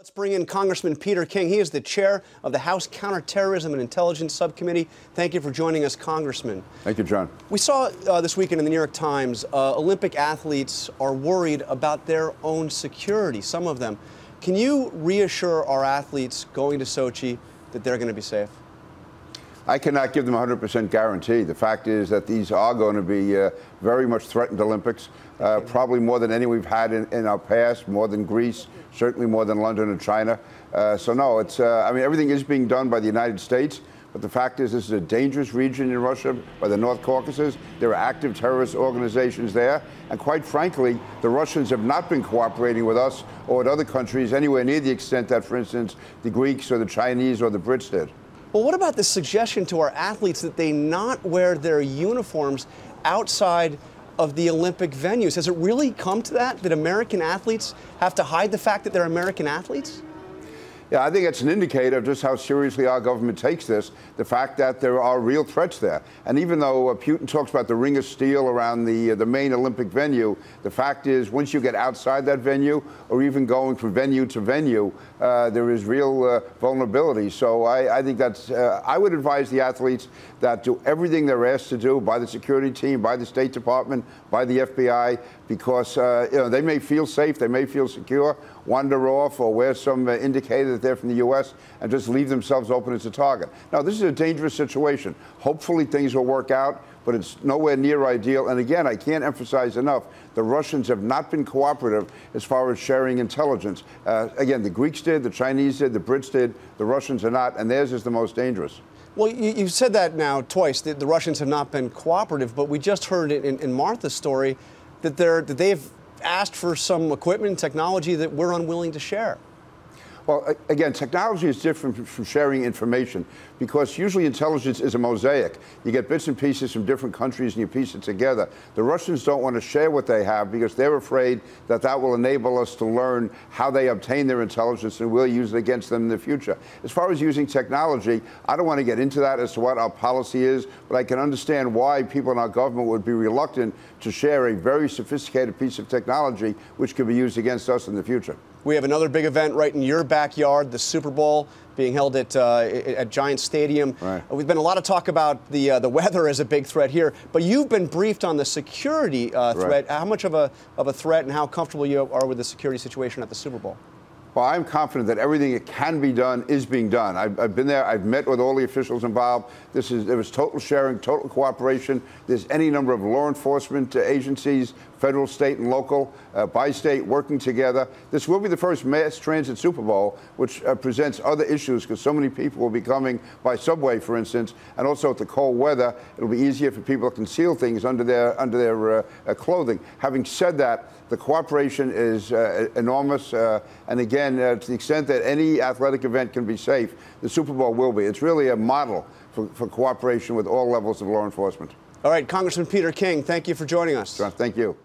Let's bring in Congressman Peter King. He is the chair of the House Counterterrorism and Intelligence subcommittee. Thank you for joining us, Congressman. Thank you, John. We saw this weekend in the New York Times, Olympic athletes are worried about their own security, some of them. Can you reassure our athletes going to Sochi that they're going to be safe? I cannot give them a 100% guarantee. The fact is that these are going to be very much threatened Olympics, probably more than any we've had in our past, more than Greece, certainly more than London and China. So no, it's, I mean, everything is being done by the United States, but the fact is this is a dangerous region in Russia, by the North Caucasus. There are active terrorist organizations there, and quite frankly, the Russians have not been cooperating with us or with other countries anywhere near the extent that, for instance, the Greeks or the Chinese or the Brits did. Well, what about the suggestion to our athletes that they not wear their uniforms outside of the Olympic venues? Has it really come to that American athletes have to hide the fact that they're American athletes? Yeah, I think it's an indicator of just how seriously our government takes this, the fact that there are real threats there. And even though Putin talks about the ring of steel around the main Olympic venue, the fact is once you get outside that venue or even going from venue to venue, there is real vulnerability. So I think that's, I would advise the athletes that do everything they're asked to do by the security team, by the State Department, by the FBI, because you know, they may feel safe, they may feel secure, wander off or wear some indicator that they're from the U.S. and just leave themselves open as a target. Now, this is a dangerous situation. Hopefully things will work out, but it's nowhere near ideal. And again, I can't emphasize enough, the Russians have not been cooperative as far as sharing intelligence. Again, the Greeks did, the Chinese did, the Brits did, the Russians are not, and theirs is the most dangerous. Well, you've said that now twice, that the Russians have not been cooperative, but we just heard it in Martha's story that they've asked for some equipment and technology that we're unwilling to share. Well, again, technology is different from sharing information because usually intelligence is a mosaic. You get bits and pieces from different countries and you piece it together. The Russians don't want to share what they have because they're afraid that that will enable us to learn how they obtain their intelligence and we'll use it against them in the future. As far as using technology, I don't want to get into that as to what our policy is, but I can understand why people in our government would be reluctant to share a very sophisticated piece of technology which could be used against us in the future. We have another big event right in your backyard, the Super Bowl, being held at Giant Stadium. Right. We've been a lot of talk about the weather as a big threat here, but you've been briefed on the security threat. Right. How much of a threat and how comfortable you are with the security situation at the Super Bowl? Well, I'm confident that everything that can be done is being done. I've been there. I've met with all the officials involved. There was total sharing, total cooperation. There's any number of law enforcement agencies, federal, state, and local, by state, working together. This will be the first mass transit Super Bowl, which presents other issues because so many people will be coming by subway, for instance, and also with the cold weather, it'll be easier for people to conceal things under their clothing. Having said that, the cooperation is enormous, and again, to the extent that any athletic event can be safe, the Super Bowl will be. It's really a model for cooperation with all levels of law enforcement. All right, Congressman Peter King, thank you for joining us. John, thank you.